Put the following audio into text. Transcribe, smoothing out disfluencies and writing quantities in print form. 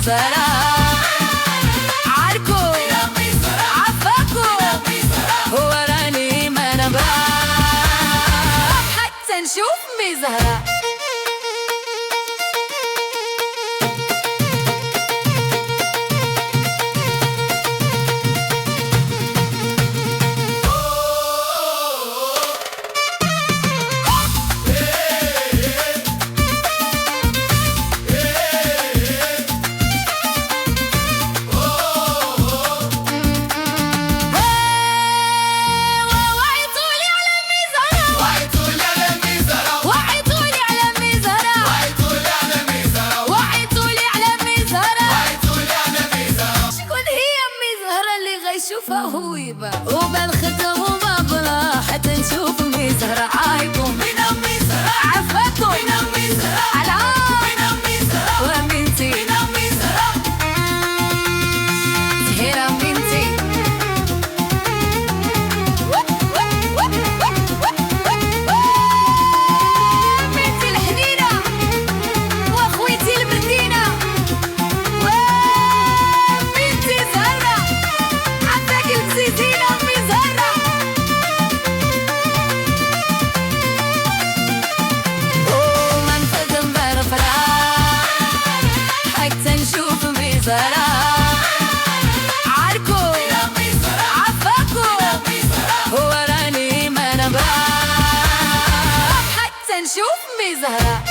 زهرة عاركو عفاكو هو راني ما نبغى حتى نشوف أمي زهرة. شوفها هويبة وبالختم وبابلا حتى نشوف أمي زهرة. عايكم من أمي زهرة عفاكم من أمي زهرة العاب من أمي زهرة وأمينتي من أمي زهرة زهيرة أمينتي أمينتي الحنينة وأخويتي المدينة وأمينتي زهرة زينة أمي زهرة ومنفذ مرفرة حتى نشوف أمي زهرة عاركو عفاكو هو راني ما نبغى حتى نشوف أمي زهرة.